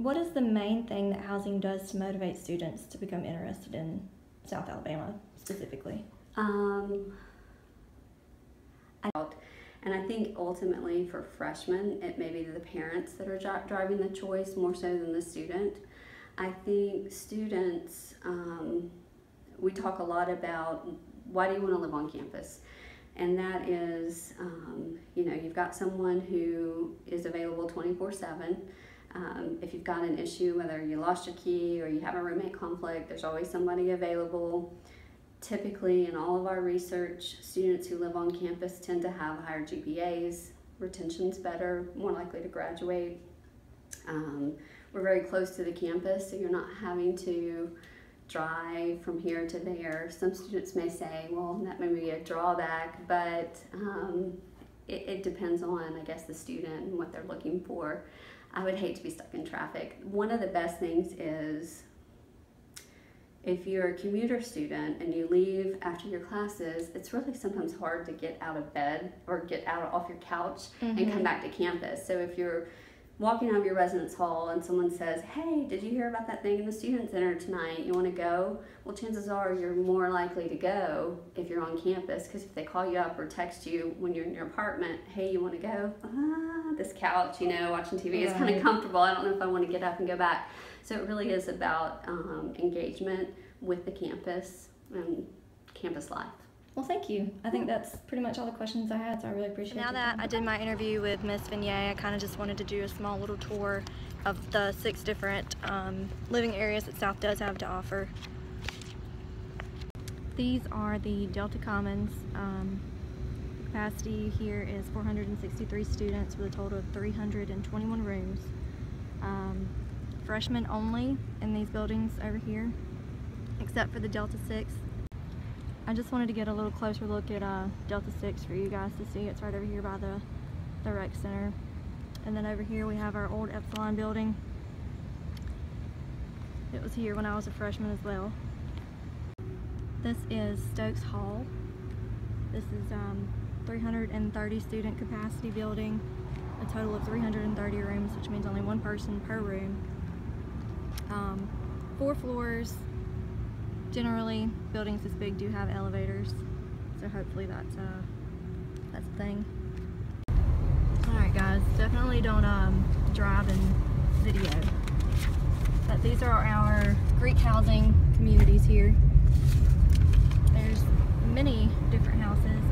What is the main thing that housing does to motivate students to become interested in South Alabama specifically? And I think ultimately for freshmen, it may be the parents that are driving the choice more so than the student. I think students, we talk a lot about why do you want to live on campus? And that is, you know, you've got someone who is available 24/7. If you've got an issue, whether you lost your key or you have a roommate conflict, there's always somebody available. Typically, in all of our research, students who live on campus tend to have higher GPAs, retention's better, more likely to graduate. We're very close to the campus, so you're not having to drive from here to there. Some students may say, well, that may be a drawback, but it depends on, I guess, the student and what they're looking for. I would hate to be stuck in traffic. One of the best things is if you're a commuter student and you leave after your classes, it's really sometimes hard to get out of bed or get off your couch and come back to campus. So if you're walking out of your residence hall and someone says, hey, did you hear about that thing in the Student Center tonight? You want to go? Well, chances are you're more likely to go if you're on campus, because if they call you up or text you when you're in your apartment, hey, you want to go? This couch, you know, watching TV is kind of comfortable. I don't know if I want to get up and go back. So it really is about engagement with the campus and campus life. Well, thank you. I think that's pretty much all the questions I had, so I really appreciate it. Now that I did my interview with Ms. Vignier, I kind of just wanted to do a small little tour of the 6 different living areas that South does have to offer. These are the Delta Commons. The capacity here is 463 students with a total of 321 rooms. Freshmen only in these buildings over here, except for the Delta 6. I just wanted to get a little closer look at Delta 6 for you guys to see. It's right over here by the rec center. And then over here we have our old Epsilon building. It was here when I was a freshman as well. This is Stokes Hall. This is 330 student capacity building, a total of 330 rooms, which means only one person per room. 4 floors. Generally, buildings this big do have elevators, so hopefully that's a thing. Alright guys, definitely don't drive and video. But these are our Greek housing communities here. There's many different houses.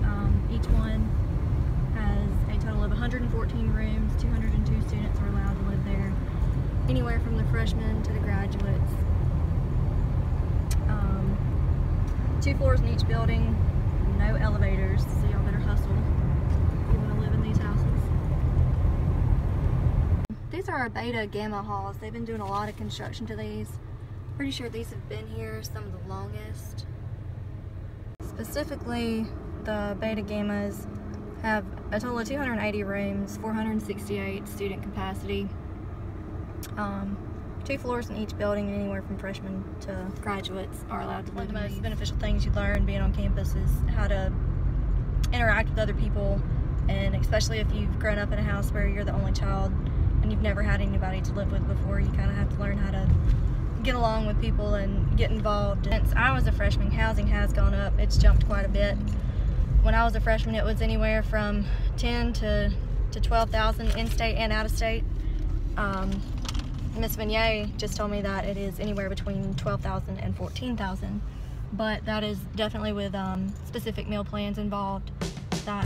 Each one has a total of 114 rooms, 202 students are allowed to live there. Anywhere from the freshmen to the graduates. 2 floors in each building, no elevators, so y'all better hustle if you want to live in these houses. These are our Beta Gamma halls. They've been doing a lot of construction to these. Pretty sure these have been here some of the longest. Specifically, the Beta Gammas have a total of 280 rooms, 468 student capacity. 2 floors in each building, and anywhere from freshmen to graduates are allowed to live. One of the most beneficial things you learn being on campus is how to interact with other people, and especially if you've grown up in a house where you're the only child and you've never had anybody to live with before, you kind of have to learn how to get along with people and get involved. Since I was a freshman, housing has gone up. It's jumped quite a bit. When I was a freshman, it was anywhere from 10 to 12,000 in-state and out-of-state. Ms. Vignier just told me that it is anywhere between 12,000 and 14,000, but that is definitely with specific meal plans involved. That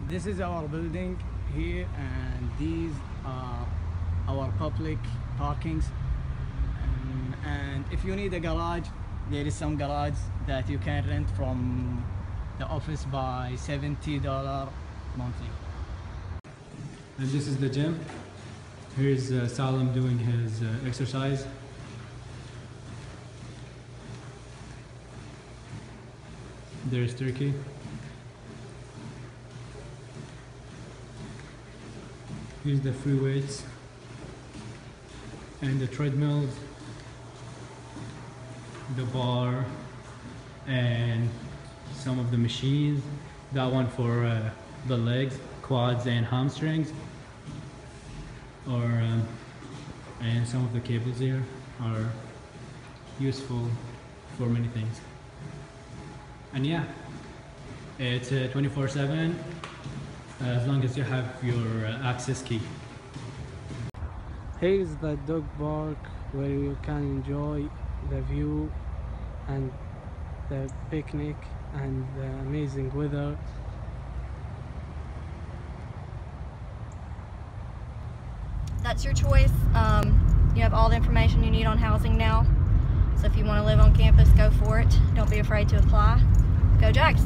This is our building here, and these are our public parkings. And if you need a garage, there is some garage that you can rent from the office by $70 monthly. And this is the gym. Here's Salim doing his exercise. There's Turkey. Here's the free weights and the treadmills, the bar, and some of the machines. That one for the legs, quads, and hamstrings. And some of the cables here are useful for many things. And yeah, it's 24/7 as long as you have your access key. Here is the dog park where you can enjoy the view and the picnic and the amazing weather. That's your choice. You have all the information you need on housing now. So if you want to live on campus, go for it. Don't be afraid to apply. Go Jacks!